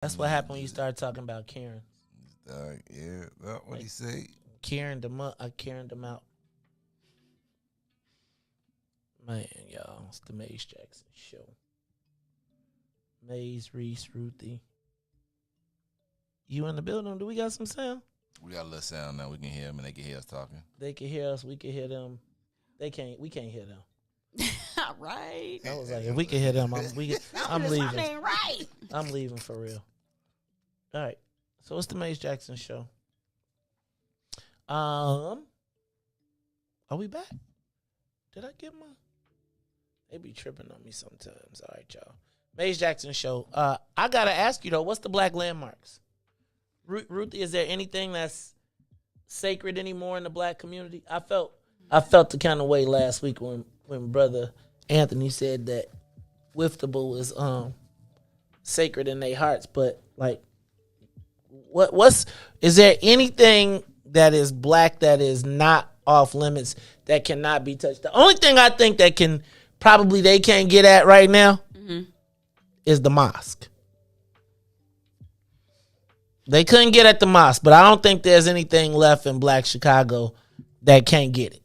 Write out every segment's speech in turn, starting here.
That's what happened when you start talking about Karen. Yeah, well, what he say? Karen them up. I Karen them out. Man, y'all, it's the Maze Jackson show. Maze, Riis, Ruthie. You in the building? Do we got some sound? We got a little sound now. We can hear them and they can hear us talking. They can hear us. We can hear them. They can't. We can't hear them. Right. I was like, if we can hear them, I'm leaving. Right. I'm leaving for real. All right. So it's the Maze Jackson show. Are we back? Did I get my? They be tripping on me sometimes. All right, y'all. Maze Jackson show. I gotta ask you though, what's the black landmarks? Ruthie, is there anything that's sacred anymore in the black community? I felt the kind of way last week when brother Anthony said that Whiftable is sacred in their hearts, but like, is there anything that is black that is not off limits that cannot be touched? The only thing I think that they can't get at right now is the mosque. They couldn't get at the mosque, but I don't think there's anything left in black Chicago that can't get it.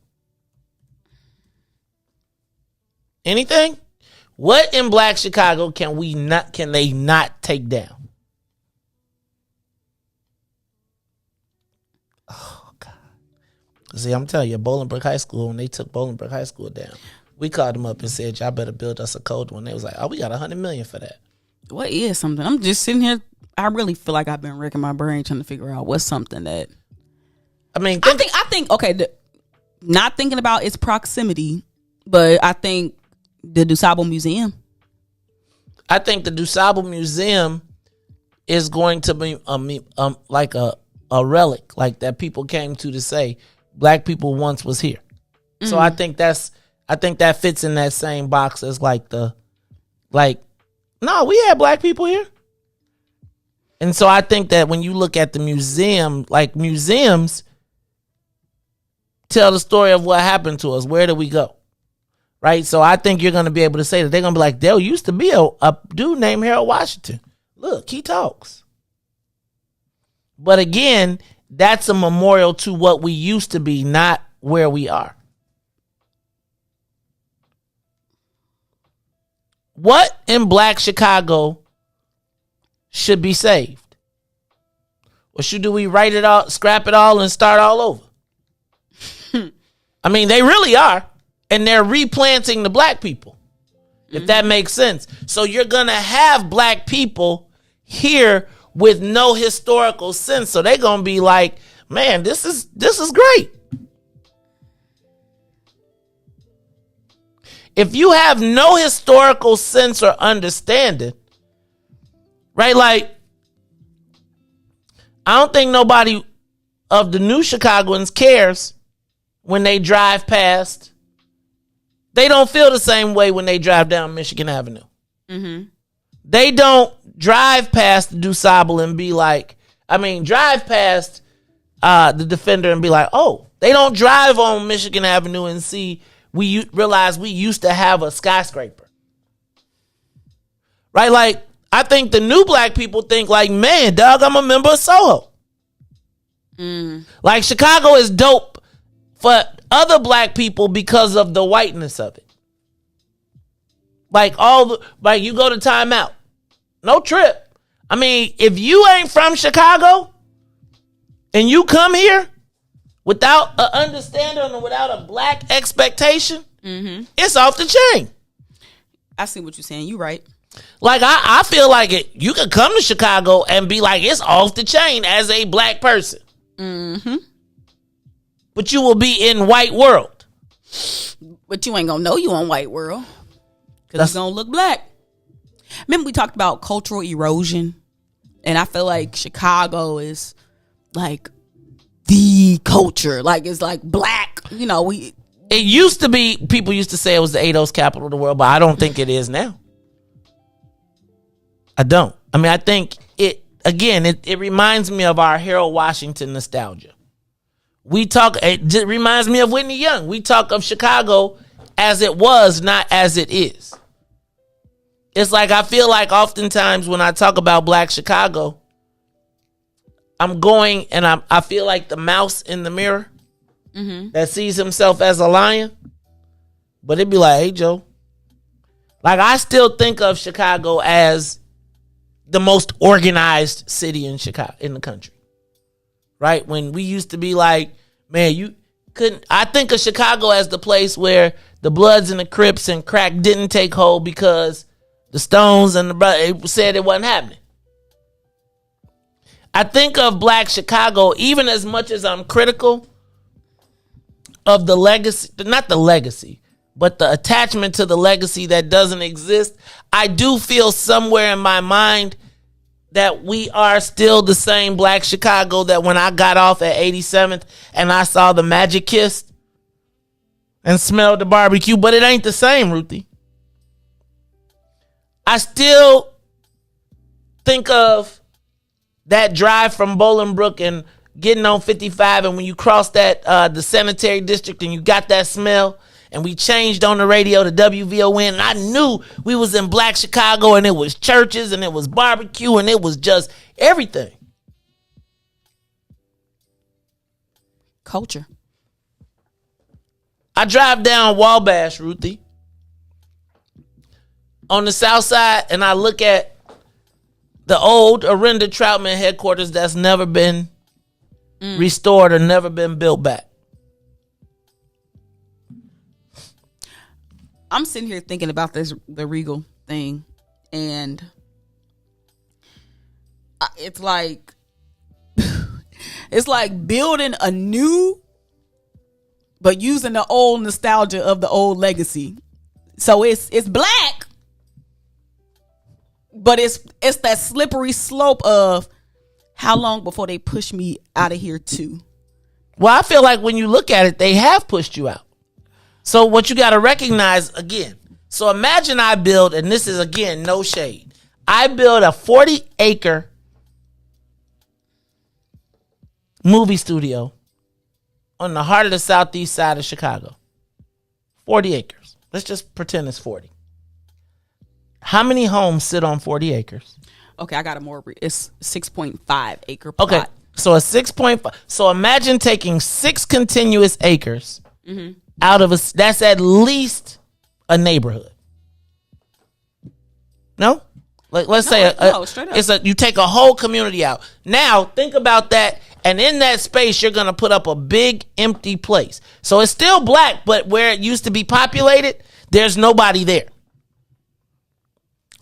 Anything? What in black Chicago can they not take down? Oh God. See, I'm telling you, Bolingbrook High School, when they took Bolingbrook High School down, we called them up and said, y'all better build us a cold one. They was like, oh, we got $100 million for that. What is something? I'm just sitting here. I really feel like I've been wrecking my brain trying to figure out what's something that. I mean, I think okay, not thinking about its proximity, but I think the DuSable Museum. I think the DuSable Museum is going to be like a relic, like that people came to say black people once was here. Mm-hmm. So I think that fits in that same box as no, we had black people here. And so I think that when you look at the museum, like museums tell the story of what happened to us. Where did we go? Right? So I think you're going to be able to say that they're going to be like, there used to be a dude named Harold Washington. Look, he talks. But again, that's a memorial to what we used to be, not where we are. What in black Chicago should be saved? Or do we write it all, scrap it all, and start all over? I mean, they really are. And they're replanting the black people, if that makes sense. So you're going to have black people here with no historical sense. So they're going to be like, man, this is great. If you have no historical sense or understanding, right? Like, I don't think nobody of the new Chicagoans cares when they drive past. They don't feel the same way when they drive down Michigan Avenue. Mm-hmm. They don't drive past the DuSable and be like, drive past the Defender and be like, oh, they don't drive on Michigan Avenue and see, we realize we used to have a skyscraper. Right? Like, I think the new black people think like, man, dog, I'm a member of Soho. Like, Chicago is dope for other black people because of the whiteness of it. Like you go to Time Out. No trip. I mean, if you ain't from Chicago and you come here without an understanding or without a black expectation, it's off the chain. I see what you're saying. You right. Like, I feel like you could come to Chicago and be like, it's off the chain as a black person. Mm-hmm. But you will be in white world. But you ain't gonna know you on white world. Because it's gonna look black. Remember we talked about cultural erosion? And I feel like Chicago is like the culture. Like, it's like black. You know, it used to be, people used to say it was the ATTLE capital of the world, but I don't think it is now. I don't. I think it reminds me of our Harold Washington nostalgia. It reminds me of Whitney Young. We talk of Chicago as it was, not as it is. it's like I feel like oftentimes when I talk about Black Chicago, I'm going and I feel like the mouse in the mirror that sees himself as a lion. But it'd be like, hey, Joe. Like, I still think of Chicago as the most organized city in the country. Right? When we used to be like, man, you couldn't. I think of Chicago as the place where the Bloods and the Crips and crack didn't take hold because the Stones and it said it wasn't happening. I think of Black Chicago, even as much as I'm critical of the legacy, not the legacy, but the attachment to the legacy that doesn't exist. I do feel somewhere in my mind that we are still the same Black Chicago that when I got off at 87th and I saw the Magic Kiss and smelled the barbecue, but it ain't the same, Ruthie. I still think of that drive from Bolingbrook and getting on 55, and when you cross that the sanitary district and you got that smell, and we changed on the radio to WVON, and I knew we was in Black Chicago, and it was churches, and it was barbecue, and it was just everything. Culture. I drive down Wabash, Ruthie, on the south side, and I look at the old Arenda Troutman headquarters that's never been restored or never been built back. I'm sitting here thinking about the Regal thing, and it's like it's like building a new, but using the old nostalgia of the old legacy. So it's Black, but it's that slippery slope of how long before they push me out of here too. Well, I feel like when you look at it, they have pushed you out. So what you got to recognize again. So imagine I build, and this is again, no shade. I build a 40-acre movie studio on the heart of the southeast side of Chicago. 40 acres. Let's just pretend it's 40. How many homes sit on 40 acres? Okay, I got it's 6.5 acre plot. Okay, so a 6.5. So imagine taking 6 continuous acres out of that's at least a neighborhood. No? Like, let's say straight up. you take a whole community out. Now think about that, and in that space you're gonna put up a big empty place. So it's still Black, but where it used to be populated, there's nobody there.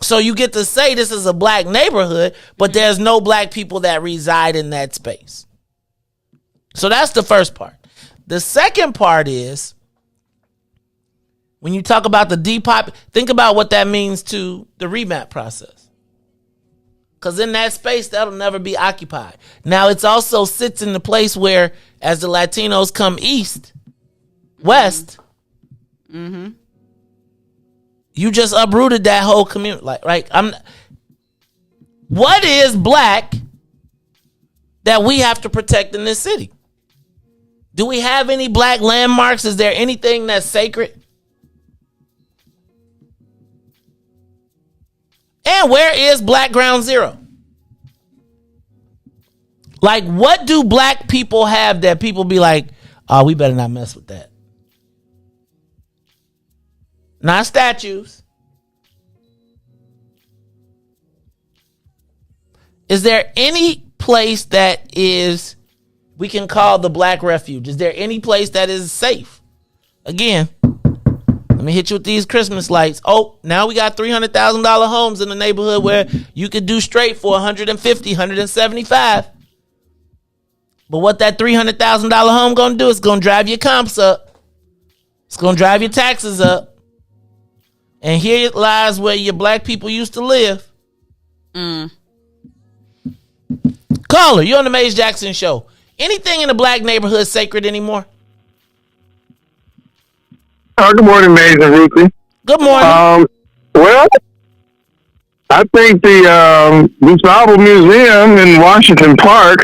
So you get to say this is a Black neighborhood, but there's no Black people that reside in that space. So that's the first part. The second part is when you talk about the depop, think about what that means to the remap process. Because in that space, that'll never be occupied. Now, it also sits in the place where, as the Latinos come west, you just uprooted that whole community. What is Black that we have to protect in this city? Do we have any Black landmarks? Is there anything that's sacred? And where is Black Ground Zero? Like, what do Black people have that people be like, oh, we better not mess with that? Not statues. Is there any place that is we can call the Black refuge? Is there any place that is safe? Again, let me hit you with these Christmas lights. Oh, now we got $300,000 homes in the neighborhood where you could do straight for 150, 175. But what that $300,000 home gonna do is gonna drive your comps up. It's gonna drive your taxes up. And here lies where your Black people used to live. Caller, you're on the Maze Jackson Show. Anything in the Black neighborhood sacred anymore? Good morning, Maze and Ruthie. Good morning. Well, I think the DuSable Museum in Washington Park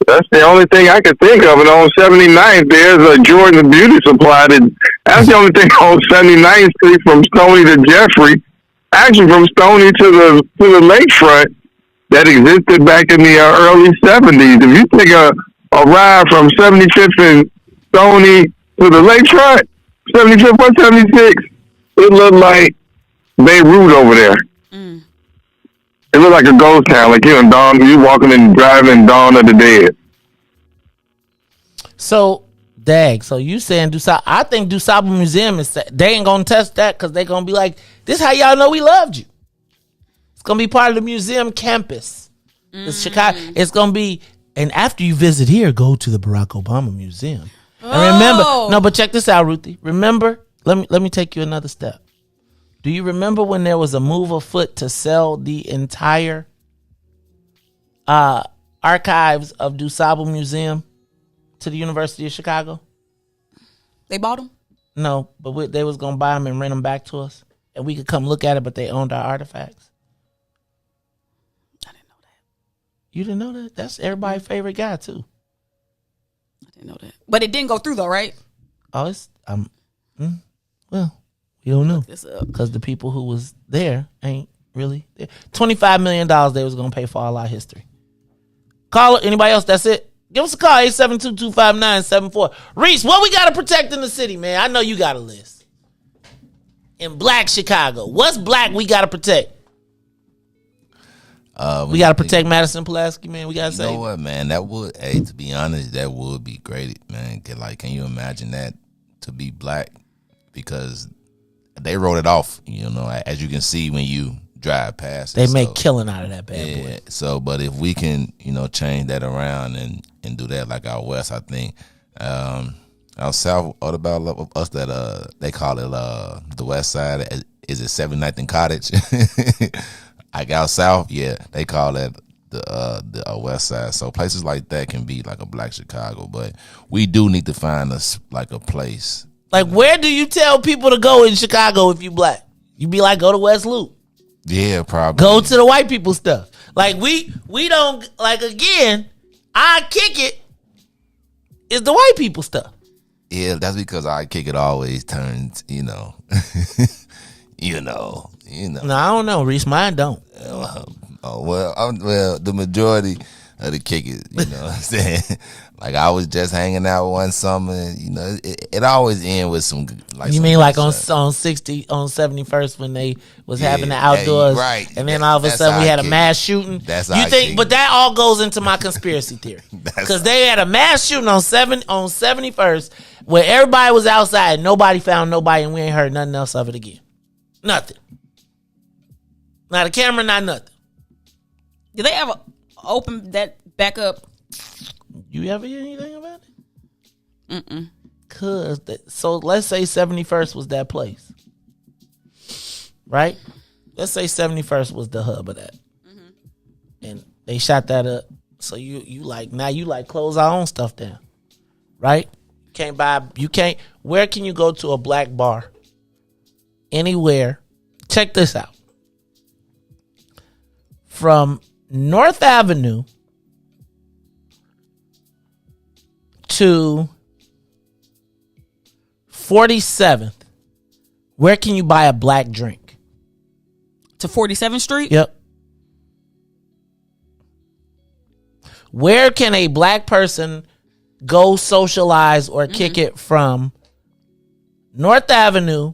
That's the only thing I can think of. And on 79th, there's a Jordan Beauty Supply. That's the only thing on 79th Street from Stony to Jeffrey. Actually, from Stony to the lakefront that existed back in the early 70s. If you take a ride from 75th and Stony to the lakefront, 75th or 76, it looked like Beirut over there. Mm. It looked like a ghost town, like you walking and driving Dawn of the Dead. So, so you saying I think DuSable Museum they ain't gonna test that because they gonna be like, this how y'all know we loved you. It's gonna be part of the museum campus. It's Chicago. It's gonna be, and after you visit here, go to the Barack Obama Museum. And remember, but check this out, Ruthie. Remember, let me take you another step. Do you remember when there was a move afoot to sell the entire archives of DuSable Museum to the University of Chicago? They bought them? No, but they was going to buy them and rent them back to us. And we could come look at it, but they owned our artifacts. I didn't know that. You didn't know that? That's everybody's favorite guy, too. I didn't know that. But it didn't go through, though, right? Oh, it's, well, we don't know. Because the people who was there ain't really there. $25 million they was going to pay for all our history. Call it. Anybody else? That's it. Give us a call, 872-259-74. Riis, what we got to protect in the city, man? I know you got a list. In Black Chicago, what's black we got to protect? We got to protect Madison Pulaski, man. We got to say. You know what, man? That would, to be honest, that would be great, man. Can you imagine that to be black? Because they wrote it off, as you can see when you drive past. They make killing out of that bad boy. So, but if we can, change that around and do that like out west, I think. Out south, what about us that they call it the west side? Is it 79th and Cottage? Like out south, yeah, they call that the west side. So places like that can be like a Black Chicago, but we do need to find us like a place. Like, where do you tell people to go in Chicago if you black? You be like, go to West Loop. Yeah, probably. Go to the white people stuff. Like, we don't, like, again, I Kick It is the white people stuff. Yeah, that's because I Kick It always turns, No, I don't know, Riis. Mine don't. Well, the majority of the Kick It, what I'm saying? Like, I was just hanging out one summer, it always ends with some, like, you mean like on 71st when they was having the outdoors, right? And then all of a sudden we had a mass shooting. That's you think, but that all goes into my conspiracy theory because they had a mass shooting on 71st where everybody was outside, nobody found nobody, and we ain't heard nothing else of it again. Nothing. Not a camera, not nothing. Did they ever open that back up? You ever hear anything about it? So let's say 71st was that place, right? Let's say 71st was the hub of that, and they shot that up. So you close our own stuff down, right? You can't. Where can you go to a black bar? Anywhere. Check this out. From North Avenue to 47th, where can you buy a black drink? To 47th Street? Yep. Where can a black person go socialize or kick it from North Avenue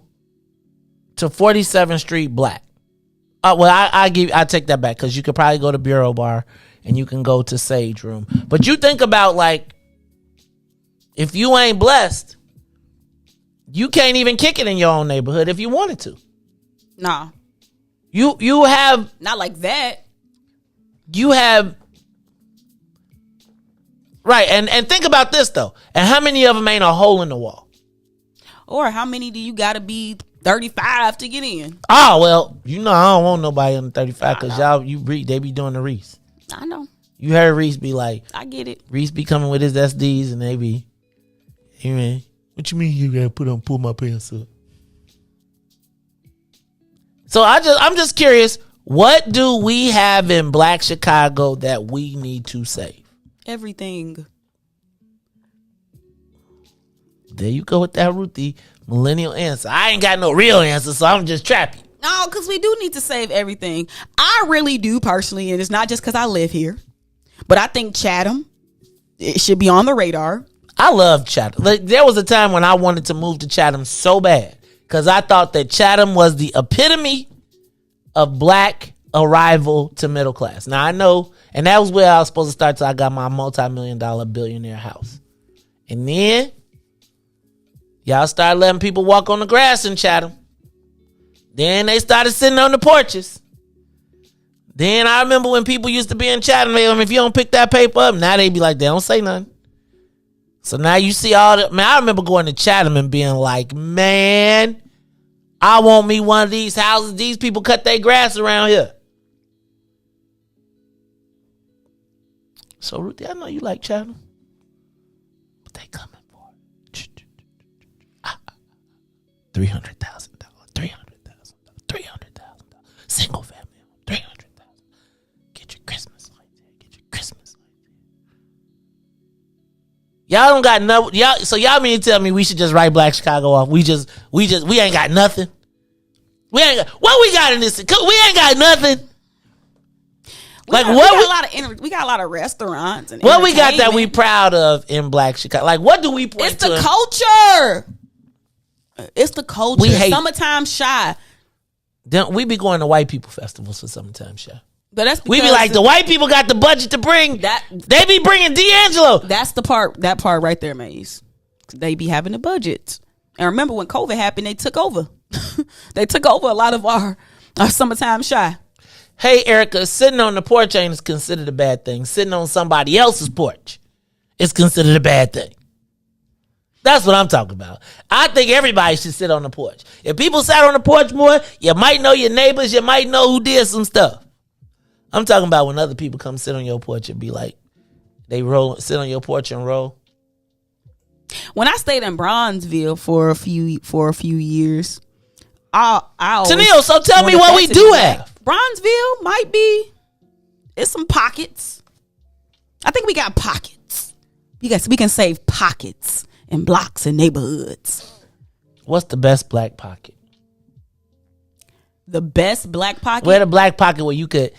to 47th Street black? I take that back because you could probably go to Bureau Bar and you can go to Sage Room. But you think about, like, if you ain't blessed, you can't even kick it in your own neighborhood if you wanted to. Nah. You have... Not like that. You have... Right, and think about this, though. And how many of them ain't a hole in the wall? Or how many do you got to be 35 to get in? Oh, well, I don't want nobody under 35 because they be doing the Riis. I know. You heard Riis be like... I get it. Riis be coming with his SDs and they be... Hey, man, what you mean you gotta pull my pants up? So I'm just curious, what do we have in Black Chicago that we need to save? Everything. There you go with that Ruthie millennial answer. I ain't got no real answer, so I'm just trapping. No, because we do need to save everything. I really do personally, and it's not just because I live here, but I think Chatham, it should be on the radar. I love Chatham. Like, there was a time when I wanted to move to Chatham so bad because I thought that Chatham was the epitome of black arrival to middle class. Now I know, and that was where I was supposed to start till I got my multi-million-dollar billionaire house. And then y'all started letting people walk on the grass in Chatham. Then they started sitting on the porches. Then I remember when people used to be in Chatham, if you don't pick that paper up, now they be like, they don't say nothing. So now you see all the, man, I remember going to Chatham and being like, man, I want me one of these houses. These people cut their grass around here. So Ruthie, I know you like Chatham, but they coming for it. $300,000, $300,000, single family, $300,000. Get your Christmas lights there. Get your Christmas lights there. Y'all don't got no. Y'all mean to tell me we should just write Black Chicago off? We ain't got nothing. We ain't got, what we got in this? We ain't got nothing. We got a lot of restaurants and what we got that we proud of in Black Chicago. Like, what do we point to? It's the culture. It's the culture. We hate Summertime Shy. We be going to white people festivals for Summertime Shy. But that's we be like, the white people got the budget to bring that. They be bringing D'Angelo. That's the part. That part right there, Maze. They be having the budgets. And remember when COVID happened, they took over. They took over a lot of our Summertime Shy. Hey, Erica, sitting on the porch ain't considered a bad thing. Sitting on somebody else's porch is considered a bad thing. That's what I'm talking about. I think everybody should sit on the porch. If people sat on the porch more, you might know your neighbors. You might know who did some stuff. I'm talking about when other people come sit on your porch and be like, sit on your porch and roll. When I stayed in Bronzeville for a few years, Tennille, so tell me what we do have. Bronzeville might be. It's some pockets. I think we got pockets. We can save pockets in blocks and neighborhoods. What's the best black pocket? The best black pocket? Where the black pocket where you could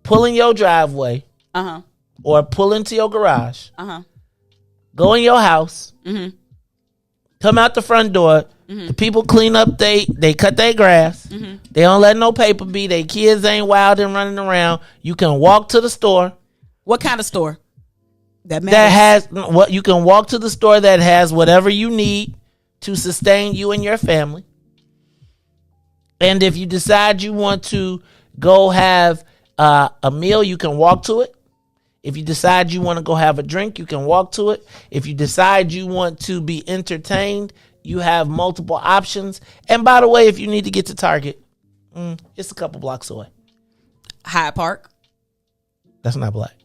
pull in your driveway, or pull into your garage, go in your house, come out the front door. The people clean up, they cut their grass. They don't let no paper be. Their kids ain't wild and running around. You can walk to the store. What kind of store? That has what you can walk to the store that has whatever you need to sustain you and your family. And if you decide you want to go have a meal, you can walk to it. If you decide you want to go have a drink, you can walk to it. If you decide you want to be entertained, you have multiple options. And by the way, if you need to get to Target, it's a couple blocks away. Hyde Park. That's not black.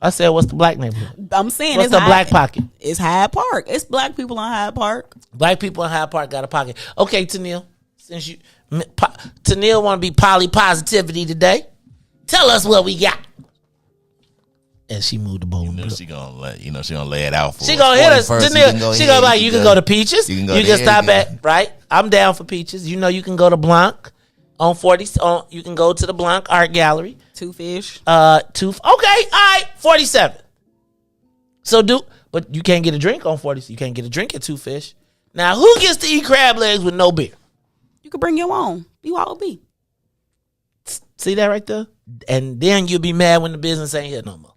I said, what's the black neighborhood? I'm saying, what's the black pocket? It's Hyde Park. It's black people on Hyde Park. Black people in Hyde Park got a pocket. Okay, Tennille, since Tennille want to be poly positivity today, tell us what we got. And she moved the bowl. She gonna lay it out for us. She gonna hit us. Tennille, she gonna be like, you can go to Peaches. You can stop at, right? I'm down for Peaches. You know, you can go to Blanc on 40. You can go to the Blanc Art Gallery. Two Fish. Okay, all right, 47. But you can't get a drink on 40. So you can't get a drink at Two Fish. Now, who gets to eat crab legs with no beer? You can bring your own. BYOB. See that right there? And then you'll be mad when the business ain't here no more.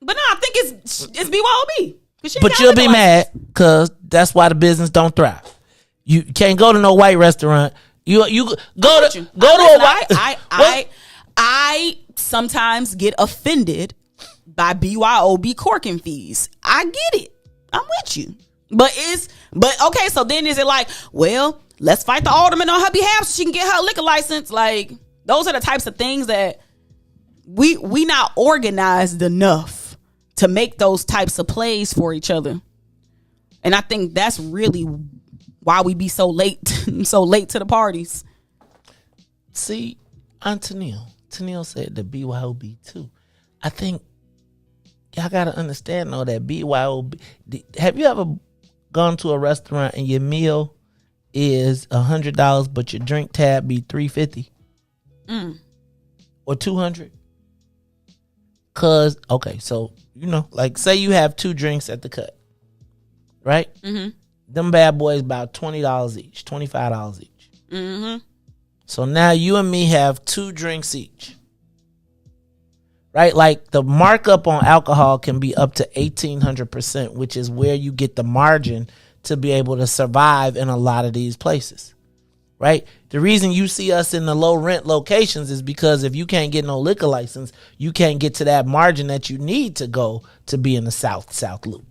But no, I think it's BYOB. But you'll be mad because that's why the business don't thrive. You can't go to no white restaurant. You go to a white. I sometimes get offended by BYOB corking fees. I get it. I'm with you. But okay. So then is it like, well, let's fight the alderman on her behalf so she can get her liquor license? Like, those are the types of things that we not organized enough to make those types of plays for each other. And I think that's really why we be so late to the parties. See, Aunt Tennille, Tennille said the BYOB too. I think y'all gotta understand though that BYOB. Have you ever gone to a restaurant and your meal is $100, but your drink tab be $350 or $200? Cause okay, so like say you have 2 drinks at the Cut, right? Mm-hmm. Them bad boys about $20 each, $25 each. Mm-hmm. So now you and me have 2 drinks each. Right? Like the markup on alcohol can be up to 1,800%, which is where you get the margin to be able to survive in a lot of these places. Right? The reason you see us in the low rent locations is because if you can't get no liquor license, you can't get to that margin that you need to go to be in the South Loop.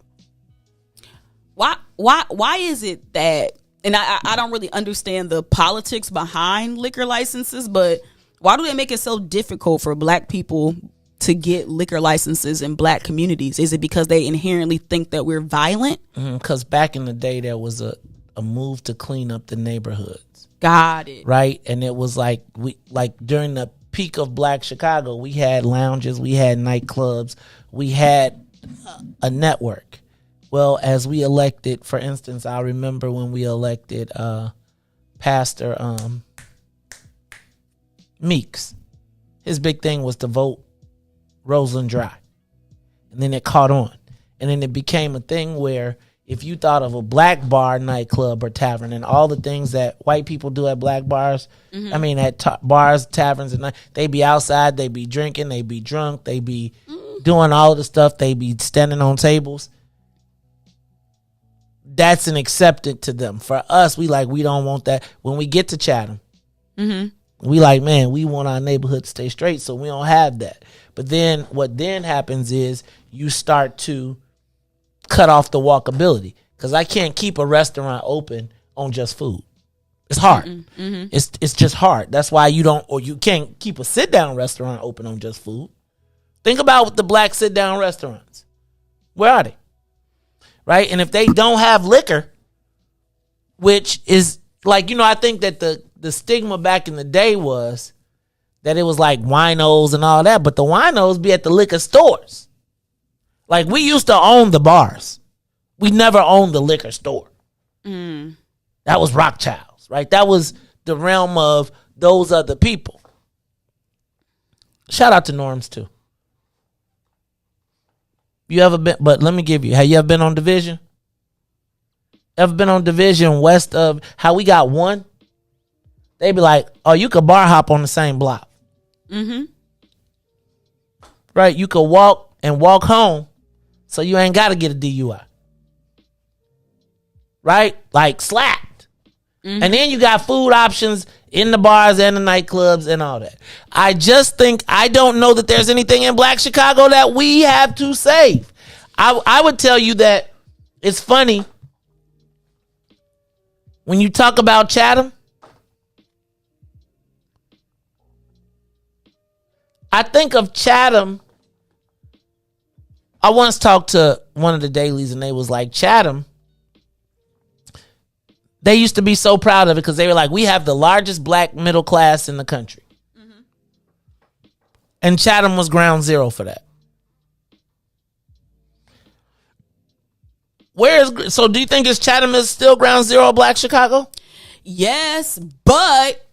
Why is it that, and I don't really understand the politics behind liquor licenses, but why do they make it so difficult for black people to get liquor licenses in black communities? Is it because they inherently think that we're violent? Because back in the day, there was a move to clean up the neighborhoods. Got it. Right? And it was like during the peak of Black Chicago, we had lounges, we had nightclubs, we had a network. Well, as we elected, for instance, I remember when we elected Pastor Meeks. His big thing was to vote Roseland dry. And then it caught on. And then it became a thing where if you thought of a black bar, nightclub, or tavern, and all the things that white people do at black bars, I mean, at bars, taverns, and they be outside, they be drinking, they be drunk, they be doing all of the stuff, they be standing on tables. That's an accepted to them. For us, we don't want that. When we get to Chatham, we like, man, we want our neighborhood to stay straight, so we don't have that. But then what then happens is you start to cut off the walkability, because I can't keep a restaurant open on just food. It's hard. It's just hard. That's why you can't keep a sit down restaurant open on just food. Think about the black sit down restaurants. Where are they? Right? And if they don't have liquor, which is like, I think that the stigma back in the day was that it was like winos and all that, but the winos be at the liquor stores. Like, we used to own the bars. We never owned the liquor store. That was Rothschilds, right? That was the realm of those other people. Shout out to Norms, too. You ever been, but let me give you, have you ever been on Division? Ever been on Division west of how we got one? They be like, oh, you could bar hop on the same block. Right? You could walk home, so you ain't got to get a DUI. Right? Like slapped. And then you got food options in the bars and the nightclubs and all that. I just think, I don't know that there's anything in Black Chicago that we have to save. I would tell you that it's funny when you talk about Chatham. I think of Chatham. I once talked to one of the dailies and they was like, Chatham, they used to be so proud of it because they were like, we have the largest black middle class in the country. And Chatham was ground zero for that. So do you think Chatham is still ground zero of Black Chicago? Yes, but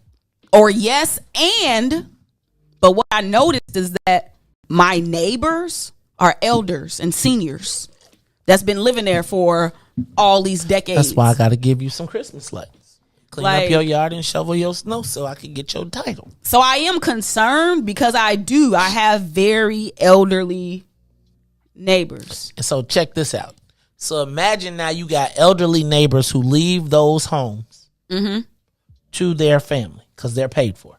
what I noticed is that my neighbors are elders and seniors that's been living there for all these decades. That's why I got to give you some Christmas lights. Clean up your yard and shovel your snow so I can get your title. So I am concerned because I have very elderly neighbors. And so check this out. So imagine now you got elderly neighbors who leave those homes to their family because they're paid for.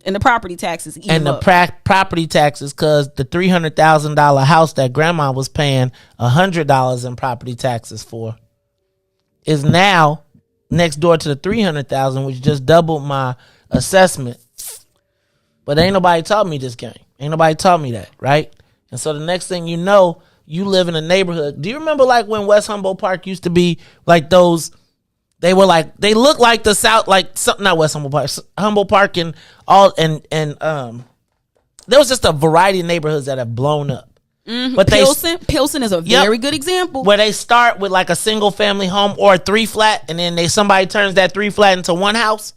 And the property taxes eat and them the up. Property taxes, because the $300,000 house that grandma was paying $100 in property taxes for is now next door to the $300,000, which just doubled my assessment. But ain't nobody taught me this game. Ain't nobody taught me that, right? And so the next thing you know, you live in a neighborhood. Do you remember like when West Humboldt Park used to be like those They were like, they looked like the South, like something, not West Humboldt Park and all, and there was just a variety of neighborhoods that have blown up. Mm-hmm. But Pilsen is a very good example. Where they start with like a single family home or a 3-flat, and then somebody turns that 3-flat into one house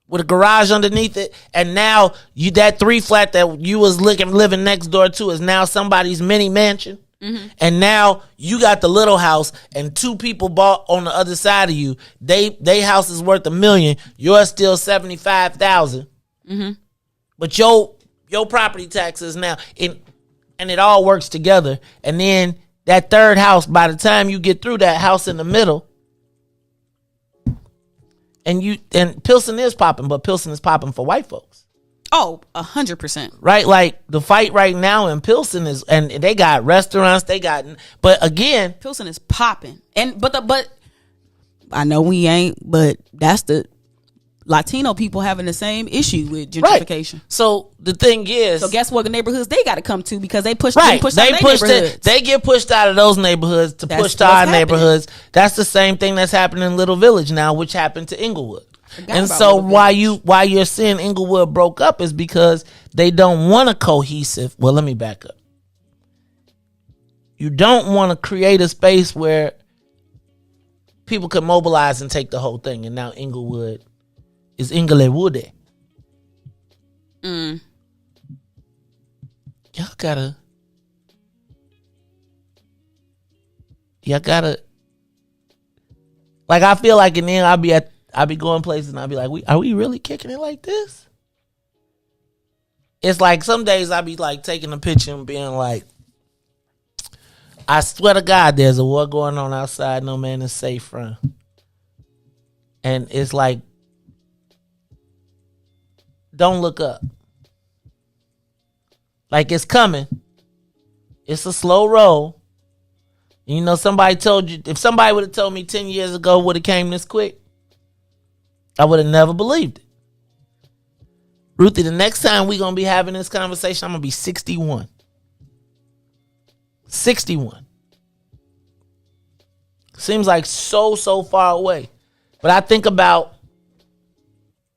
with a garage underneath it, and now that 3-flat that you was living next door to is now somebody's mini mansion. Mm-hmm. And now you got the little house, and 2 people bought on the other side of you. They house is worth $1 million. Yours still $75,000. Mm-hmm. But your property taxes now, and it all works together. And then that third house, by the time you get through that house in the middle, and Pilsen is popping, but Pilsen is popping for white folks. Oh, 100%. Right? Like the fight right now in Pilsen is, and they got restaurants, but again, Pilsen is popping. And but I know we ain't, but that's the Latino people having the same issue with gentrification. Right. So the thing is, so guess what? The neighborhoods they got to come to because they pushed right. Pushed out They get pushed out of those neighborhoods to push to our neighborhoods. That's the same thing that's happening in Little Village now, which happened to Inglewood. And so why you're seeing Inglewood broke up is because they don't want a cohesive. Well, let me back up. You don't want to create a space where people could mobilize and take the whole thing. And now Inglewood is Inglewood. Y'all gotta like, I feel like, and then I'll be going places and I'll be like, are we really kicking it like this? It's like some days I'll be like taking a picture and being like, I swear to God, there's a war going on outside no man is safe from. And it's like, don't look up. Like, it's coming. It's a slow roll. You know, somebody told you, if somebody would have told me 10 years ago would have came this quick, I would have never believed it. Ruthie, the next time we're going to be having this conversation, I'm going to be 61. 61. Seems like so far away. But I think about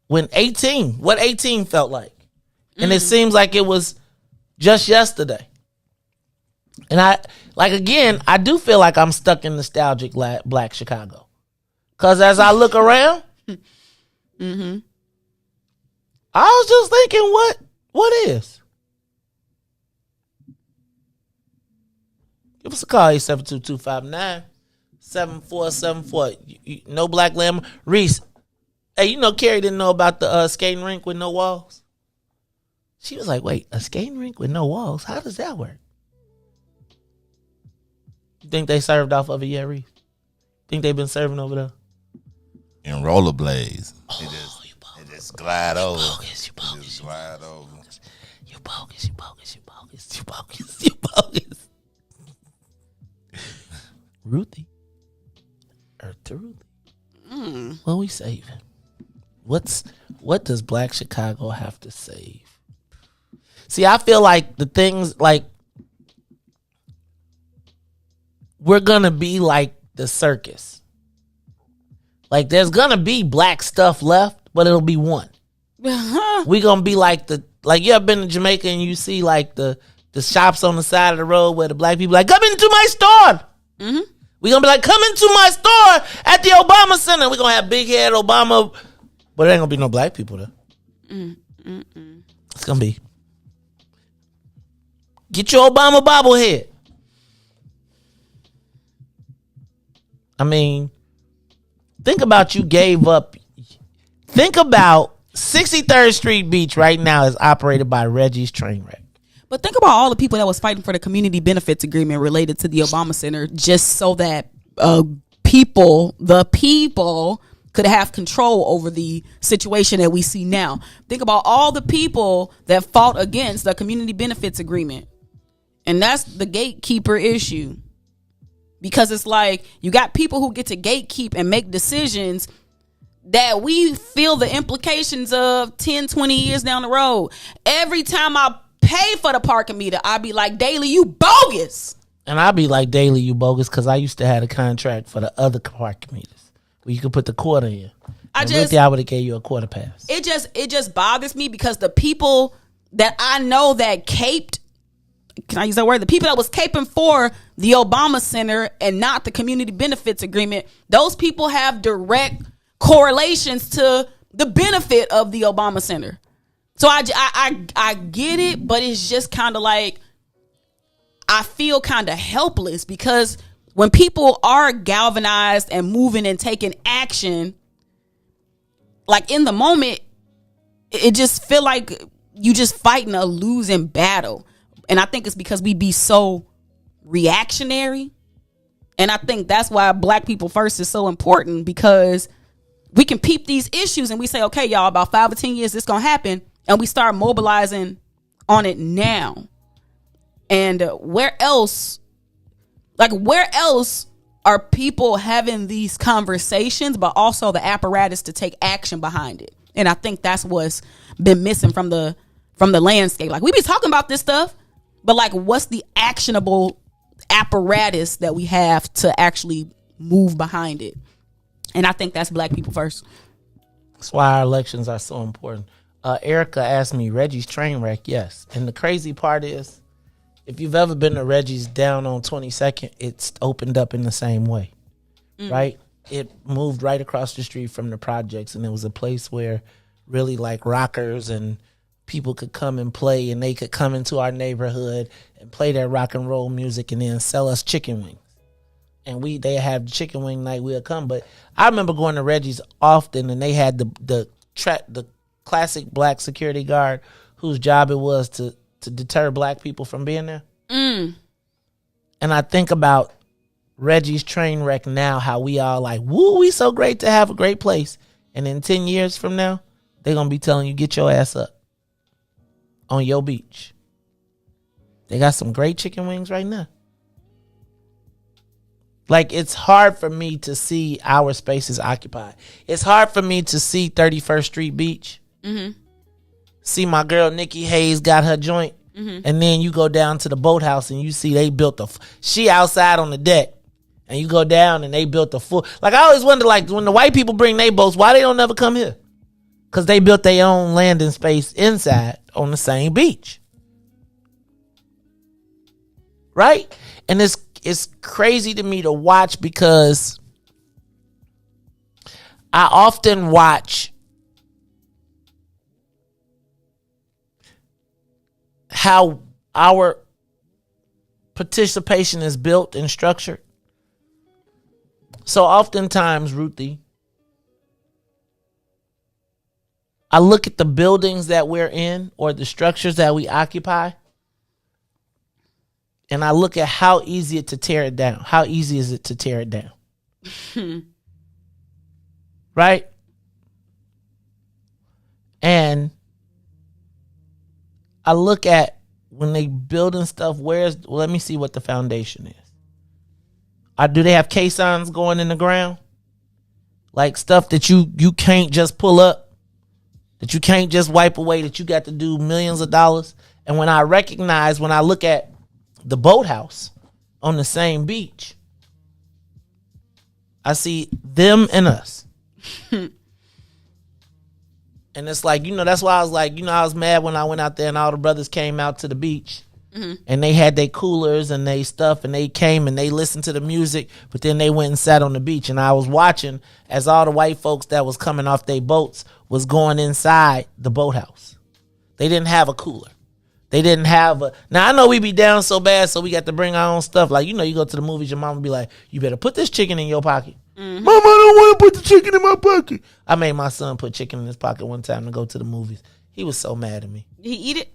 what 18 felt like. And it seems like it was just yesterday. And I do feel like I'm stuck in nostalgic Black Chicago. Because as I look around, I was just thinking, what is? Give us a call, 872-259-7474. No black lamb. Riis. Hey, you know Carrie didn't know about the skating rink with no walls? She was like, wait, a skating rink with no walls? How does that work? You think they served off of it yet, Riis? Think they've been serving over there? In rollerblades. Oh, They just glide over. You bogus. Just glide over. You bogus. Ruthie. Earth to Ruthie. What we saving? What does Black Chicago have to save? See, I feel like the things, like, we're gonna be like the circus. Like, there's gonna be black stuff left, but it'll be one. We gonna be like you ever been to Jamaica and you see like the shops on the side of the road where the black people like, come into my store. We gonna be like, come into my store at the Obama Center. We gonna have big head Obama, but there ain't gonna be no black people there. It's gonna be, get your Obama bobblehead. I mean, think about Think about 63rd Street Beach right now is operated by Reggie's Trainwreck. But think about all the people that was fighting for the community benefits agreement related to the Obama Center, just so that the people could have control over the situation that we see now. Think about all the people that fought against the community benefits agreement. And that's the gatekeeper issue. Because it's like, you got people who get to gatekeep and make decisions that we feel the implications of 10, 20 years down the road. Every time I pay for the parking meter, I be like, Daily, you bogus. And I be like, Daily, you bogus, because I used to have a contract for the other parking meters. where you could put the quarter in. I would have gave you a quarter pass. It just bothers me because the people that I know that caped, can I use that word? The people that was caping for the Obama Center and not the community benefits agreement, those people have direct correlations to the benefit of the Obama Center. So I get it, but it's just kind of like, I feel kind of helpless because when people are galvanized and moving and taking action, like in the moment, it just feel like you just fighting a losing battle. And I think it's because we be so reactionary. And I think that's why Black People First is so important, because we can peep these issues and we say, okay, y'all, about 5 or 10 years, this gonna happen. And we start mobilizing on it now. And where else are people having these conversations, but also the apparatus to take action behind it? And I think that's what's been missing from the landscape. Like, we be talking about this stuff, but like, what's the actionable apparatus that we have to actually move behind it? And I think that's Black People First. That's why our elections are so important. Erica asked me, Reggie's train wreck, yes. And the crazy part is, if you've ever been to Reggie's down on 22nd, it's opened up in the same way, right? It moved right across the street from the projects, and it was a place where really like rockers and people could come and play, and they could come into our neighborhood and play their rock and roll music and then sell us chicken wings. And they have chicken wing night, we'll come. But I remember going to Reggie's often, and they had the classic Black security guard whose job it was to deter Black people from being there. And I think about Reggie's train wreck now, how we all like, woo, we so great to have a great place. And in 10 years from now, they're going to be telling you, get your ass up on your beach. They got some great chicken wings right now. Like, it's hard for me to see our spaces occupied. It's hard for me to see 31st Street Beach. See my girl Nikki Hayes got her joint. And then you go down to the boathouse and you see they built she outside on the deck. And you go down and they built a full. Like, I always wonder, like, when the white people bring their boats, why they don't never come here? Because they built their own landing space inside on the same beach. Right? And it's crazy to me to watch, because I often watch how our participation is built and structured. So oftentimes, Ruthie, I look at the buildings that we're in or the structures that we occupy, and I look at how easy to tear it down. How easy is it to tear it down? Right? And I look at when they building stuff, let me see what the foundation is. Do they have caissons going in the ground? Like stuff that you can't just pull up, that you can't just wipe away, that you got to do millions of dollars. And when I look at the boathouse on the same beach, I see them and us. And it's like, that's why I was like, I was mad when I went out there and all the brothers came out to the beach. And they had their coolers and they stuff, and they came and they listened to the music, but then they went and sat on the beach. And I was watching as all the white folks that was coming off their boats was going inside the boathouse. They didn't have a cooler. They didn't have now I know we be down so bad, so we got to bring our own stuff. Like, you go to the movies, your mama be like, you better put this chicken in your pocket. Mama, I don't want to put the chicken in my pocket. I made my son put chicken in his pocket one time to go to the movies. He was so mad at me. Did he eat it?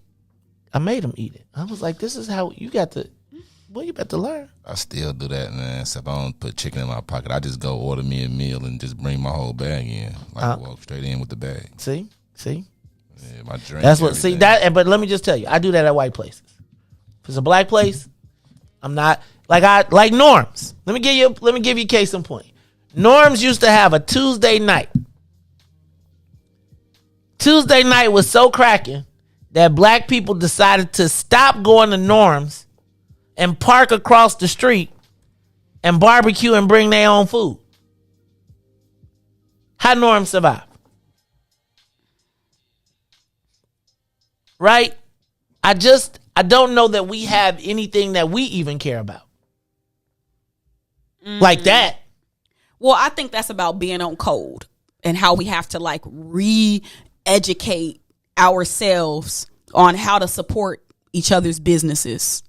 I made him eat it. I was like, this is how you got to, you about to learn. I still do that, man. Except I don't put chicken in my pocket. I just go order me a meal and just bring my whole bag in. Walk straight in with the bag. See? Yeah, my drink. That's what, but let me just tell you, I do that at white places. If it's a black place, I'm not, like Norm's. Let me give you a case in point. Norm's used to have a Tuesday night. Tuesday night was so cracking that black people decided to stop going to Norm's and park across the street and barbecue and bring their own food. How Norm survive? Right? I don't know that we have anything that we even care about. Like that. Well, I think that's about being on code and how we have to like re-educate ourselves on how to support each other's businesses.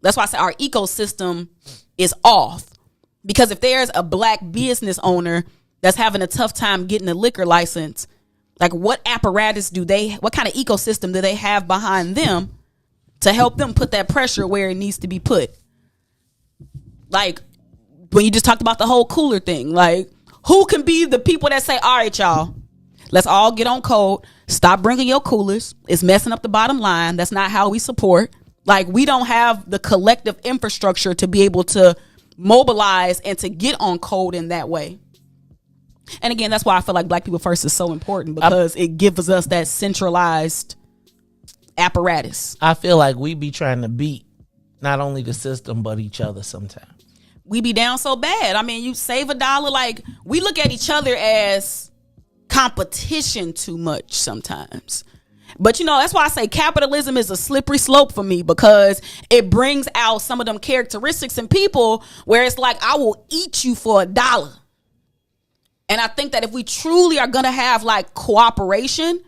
That's why I say our ecosystem is off. Because if there's a black business owner that's having a tough time getting a liquor license, like what apparatus what kind of ecosystem do they have behind them to help them put that pressure where it needs to be put? Like when you just talked about the whole cooler thing, like who can be the people that say, all right, y'all, let's all get on code. Stop bringing your coolers. It's messing up the bottom line. That's not how we support. Like we don't have the collective infrastructure to be able to mobilize and to get on code in that way. And again, that's why I feel like Black People First is so important, because it gives us that centralized apparatus. I feel like we be trying to beat not only the system, but each other sometimes. We be down so bad. I mean, you save $1, like we look at each other as competition too much sometimes. But you know, that's why I say capitalism is a slippery slope for me, because it brings out some of them characteristics in people where it's like, I will eat you for $1. And I think that if we truly are going to have like cooperation,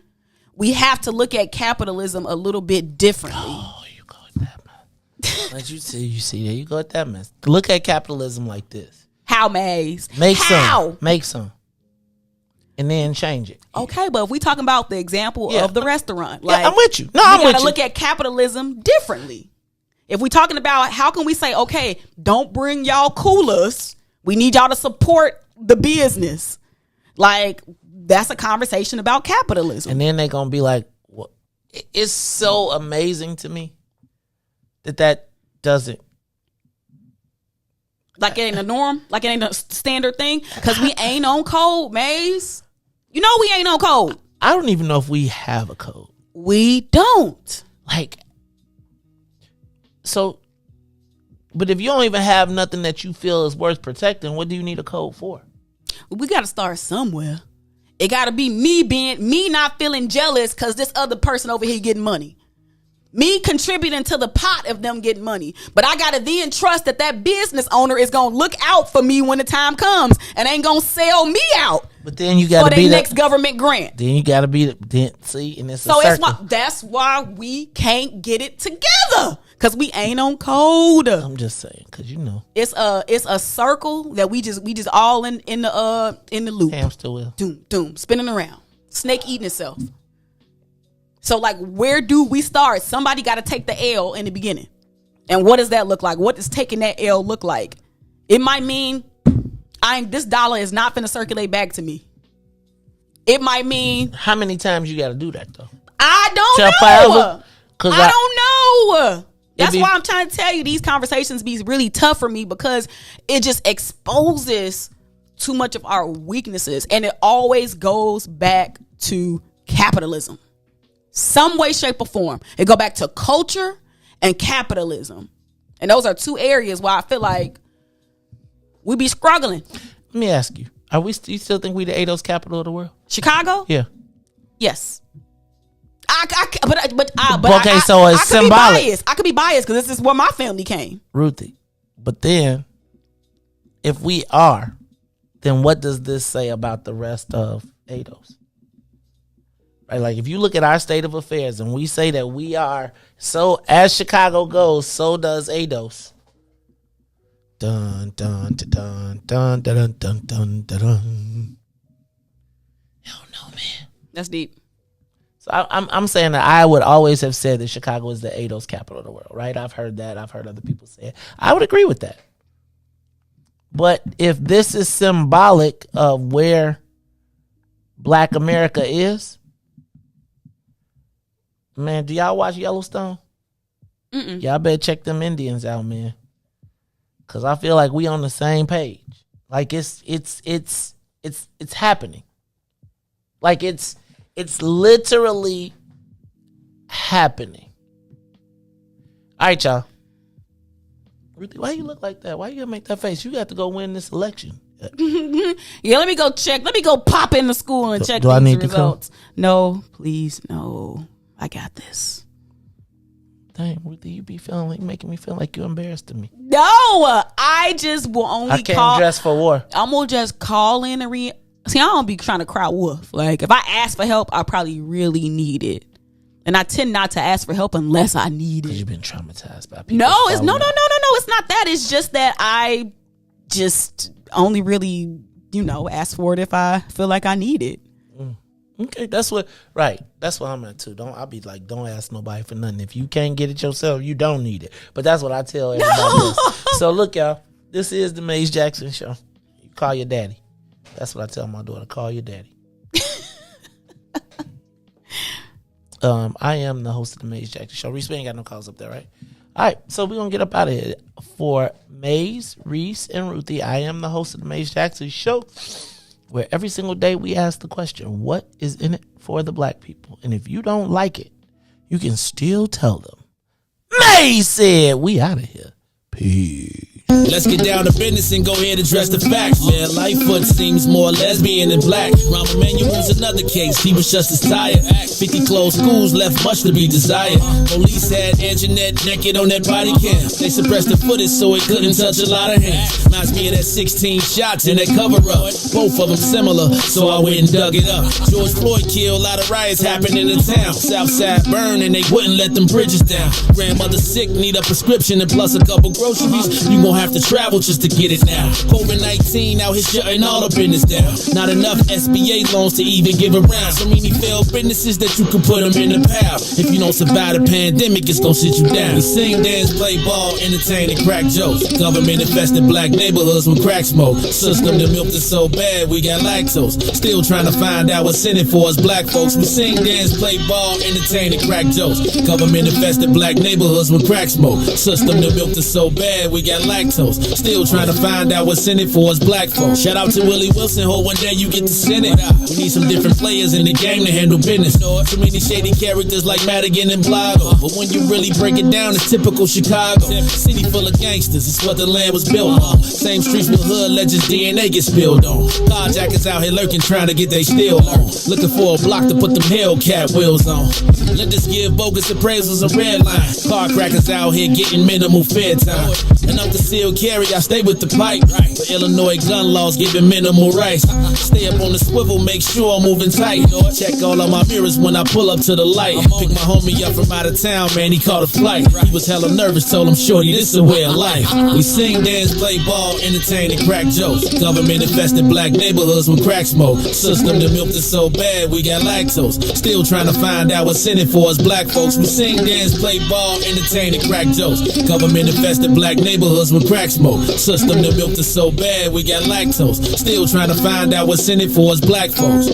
we have to look at capitalism a little bit differently. Oh, you go with that, man. Like you see, there you go with that, man. Look at capitalism like this. How, Maze? Make How? some. And then change it. Okay, but if we talking about the example of the restaurant, like, I'm with you. No, I'm with you. We gotta look at capitalism differently. If we talking about how can we say, okay, don't bring y'all coolers. We need y'all to support the business. Like, that's a conversation about capitalism. And then they're gonna be like, well, it's so amazing to me that doesn't. Like it ain't a norm, like it ain't a standard thing, because we ain't on code, Maze. You know we ain't on code. I don't even know if we have a code. We don't. Like, so, but if you don't even have nothing that you feel is worth protecting, what do you need a code for? We got to start somewhere. It got to be me not feeling jealous because this other person over here getting money. Me contributing to the pot of them getting money. But I got to then trust that business owner is going to look out for me when the time comes and ain't going to sell me out. But then you got to be the next government grant. Then you got to be see, and it's so a circle. That's why we can't get it together, because we ain't on code. I'm just saying, because you know it's a circle that we just all in the loop. Hamster wheel. Doom, spinning around, snake eating itself. So like, where do we start? Somebody got to take the L in the beginning, and what does that look like? What does taking that L look like? It might mean this dollar is not going to circulate back to me. It might mean, how many times you got to do that though? I don't know. I don't know. That's why I'm trying to tell you, these conversations be really tough for me, because it just exposes too much of our weaknesses, and it always goes back to capitalism, some way, shape, or form. It go back to culture and capitalism, and those are two areas where I feel like we be struggling. Let me ask you: you still think we the ATTLE capital of the world? Chicago? Yeah. Yes. Okay, so it's symbolic. I could be biased because this is where my family came. Ruthie. But then, if we are, then what does this say about the rest of ATTLE? Right? Like, if you look at our state of affairs and we say that we are, so as Chicago goes, so does ATTLE. Dun dun dun dun dun dun dun dun dun. Hell no, man. That's deep. So I'm saying that I would always have said that Chicago is the ATTLE capital of the world, right? I've heard that. I've heard other people say it. I would agree with that. But if this is symbolic of where Black America is, man, do y'all watch Yellowstone? Y'all better check them Indians out, man. Cause I feel like we on the same page. Like it's happening. Like it's literally happening. All right, y'all. Ruthie, why you look like that? Why you gotta make that face? You got to go win this election. Yeah, let me go check. Let me go pop into school and check do I these need to results. No, please, no. I got this. Dang, Ruthie, you be feeling like making me feel like you embarrassed to me. No, I just will only I can't call. dress for war. I'm gonna just call in and see. I don't be trying to cry wolf. Like if I ask for help, I probably really need it, and I tend not to ask for help unless I need it. You've been traumatized by people. No, it's no. It's not that. It's just that I just only really, ask for it if I feel like I need it. Okay, that's what I'm at too. I'll be like, don't ask nobody for nothing. If you can't get it yourself, you don't need it. But that's what I tell everybody else. So look, y'all, this is the Maze Jackson Show. You call your daddy. That's what I tell my daughter. Call your daddy. I am the host of the Maze Jackson Show. Riis, we ain't got no calls up there, right? All right, so we're going to get up out of here. For Maze, Riis, and Ruthie, I am the host of the Maze Jackson Show, where every single day we ask the question, what is in it for the black people? And if you don't like it, you can still tell them, Maze said, we out of here. Peace. Let's get down to business and go ahead and address the facts, man. Lightfoot seems more lesbian than black. Rahm Emanuel's another case, he was just as tired. 50 closed schools left much to be desired. Police had Anjanette naked on that body cam. They suppressed the footage so it couldn't touch a lot of hands. Reminds me of that 16 shots in that cover-up. Both of them similar, so I went and dug it up. George Floyd killed, a lot of riots happened in the town. Southside burned and they wouldn't let them bridges down. Grandmother sick, need a prescription and plus a couple groceries. You gon' have to travel just to get it now. COVID-19 out here shutting all the business down. Not enough SBA loans to even give around. So many failed businesses that you can put them in the pile. If you don't survive the pandemic, it's gon' sit you down. We sing, dance, play ball, entertain, and crack jokes. Government infested black neighborhoods with crack smoke. System that milked us so bad, we got lactose. Still trying to find out what's in it for us black folks. We sing, dance, play ball, entertain, and crack jokes. Government infested black neighborhoods with crack smoke. System that milked us so bad, we got lactose. Still trying to find out what's in it for us black folks. Shout out to Willie Wilson, hope one day you get to send it. We need some different players in the game to handle business. Too many shady characters like Madigan and Blago. But when you really break it down, it's typical Chicago. City full of gangsters, it's what the land was built on. Same streets with hood legends, DNA get spilled on. Carjackers out here lurking, trying to get they steal on. Looking for a block to put them Hellcat wheels on. Lenders give bogus appraisals a red line. Car crackers out here getting minimal fair time. And up the seal carry, I stay with the pipe. But Illinois gun laws giving minimal rights. Stay up on the swivel, make sure I'm moving tight. Check all of my mirrors when I pull up to the light. Pick my homie up from out of town, man, he caught a flight. He was hella nervous, told him, shorty, this is a way of life. We sing, dance, play ball, entertain, and crack jokes. Government infested black neighborhoods with crack smoke. System that milked us so bad, we got lactose. Still trying to find out what's in it for us black folks. We sing, dance, play ball, entertain, and crack jokes. Government infested black neighborhoods with crack smoke. System that milked us so bad, we got lactose. Still trying to find out what's in it for us black folks.